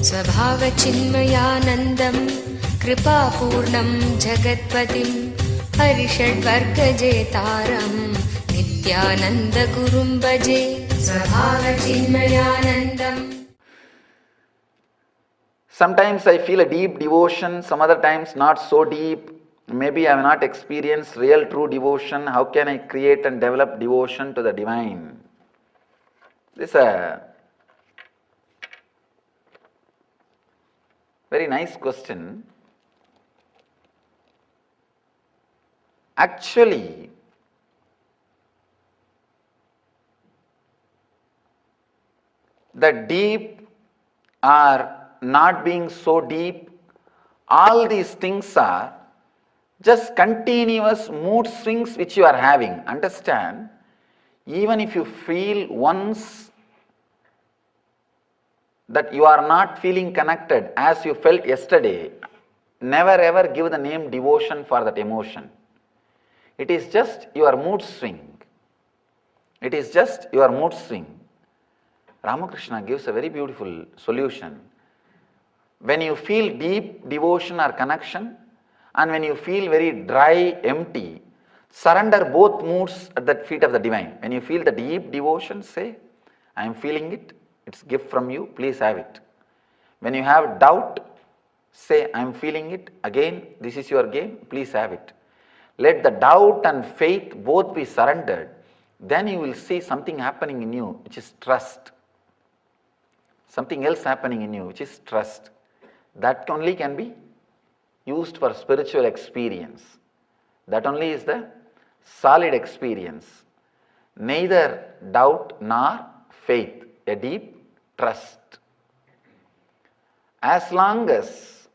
स्वभावचिन्मयानन्दं कृपापूर्णं जगत्पतिं हरिषड्वर्गजेतारं नित्यानन्दगुरुं भजे स्वभावचिन्मयानन्दम्. Sometimes I feel a deep devotion, some other times not so deep. Maybe I have not experienced real true devotion. How can I create and develop devotion to the divine? This is a very nice question. Actually, the deep or not being so deep, all these things are just continuous mood swings which you are having. Understand? Even if you feel once that you are not feeling connected as you felt yesterday, never ever give the name devotion for that emotion. It is just your mood swing. It is just your mood swing. Ramakrishna gives a very beautiful solution. When you feel deep devotion or connection, and when you feel very dry, empty, surrender both moods at the feet of the divine. When you feel the deep devotion, say, I am feeling it, it's a gift from you, please have it. When you have doubt, say, I am feeling it, again, this is your game, please have it. Let the doubt and faith both be surrendered, then you will see something happening in you, which is trust. Something else happening in you, which is trust. That only can be used for spiritual experience. That only is the solid experience. Neither doubt nor faith, a deep trust. As long as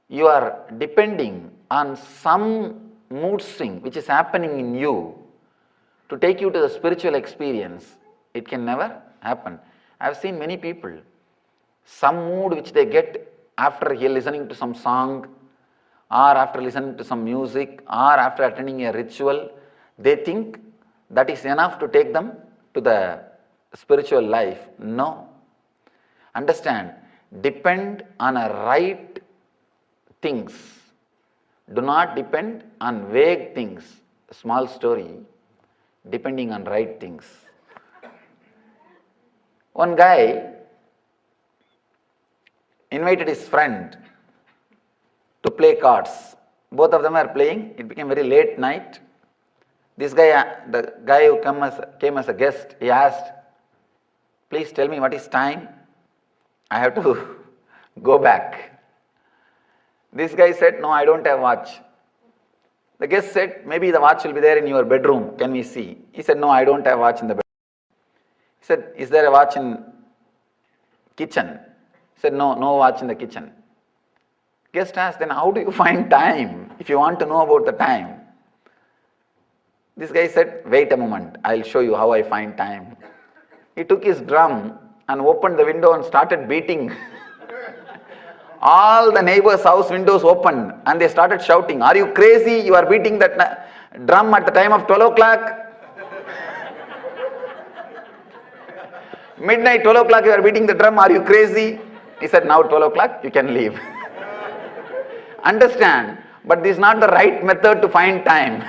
you are depending on some mood swing which is happening in you to take you to the spiritual experience, it can never happen. I have seen many people, some mood which they get after listening to some song, or after listening to some music, or after attending a ritual, they think that is enough to take them to the spiritual life. No. Understand, depend on a right things. Do not depend on vague things. A small story, depending on right things. One guy invited his friend to play cards. Both of them are playing. It became very late night. This guy, the guy who came as a guest, he asked, please tell me what is time? I have to go back. This guy said, no, I don't have watch. The guest said, maybe the watch will be there in your bedroom. Can we see? He said, no, I don't have watch in the bedroom. He said, is there a watch in kitchen? He said, no, no watch in the kitchen. Guest asked, then how do you find time if you want to know about the time? This guy said, wait a moment, I'll show you how I find time. He took his drum and opened the window and started beating. All the neighbors' house windows opened and they started shouting, are you crazy? You are beating that drum at the time of 12 o'clock? Midnight, 12 o'clock, you are beating the drum, are you crazy? He said, now 12 o'clock, you can leave. Understand, but this is not the right method to find time.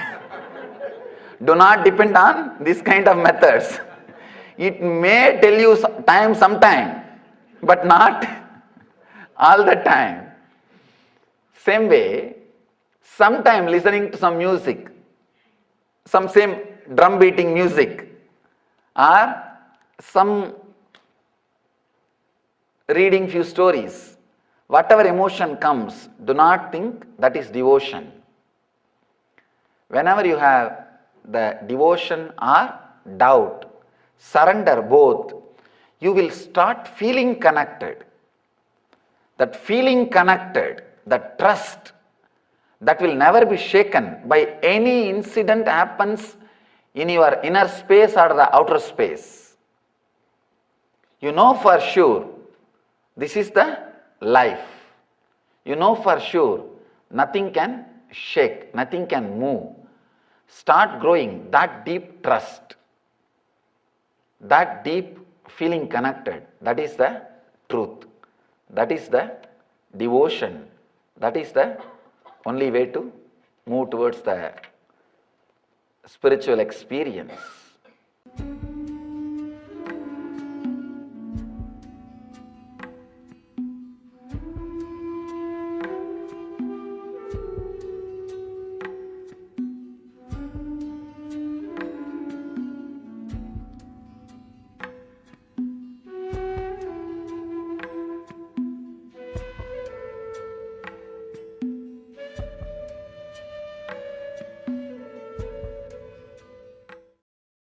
Do not depend on this kind of methods. It may tell you time sometime, but not all the time. Same way, sometime listening to some music, some same drum beating music, or some reading few stories, whatever emotion comes, do not think that is devotion. Whenever you have the devotion or doubt, surrender both, you will start feeling connected. That feeling connected, that trust, that will never be shaken by any incident happens in your inner space or the outer space. You know for sure, this is the life. You know for sure, nothing can shake, nothing can move. Start growing that deep trust, that deep feeling connected. That is the truth. That is the devotion. That is the only way to move towards the spiritual experience.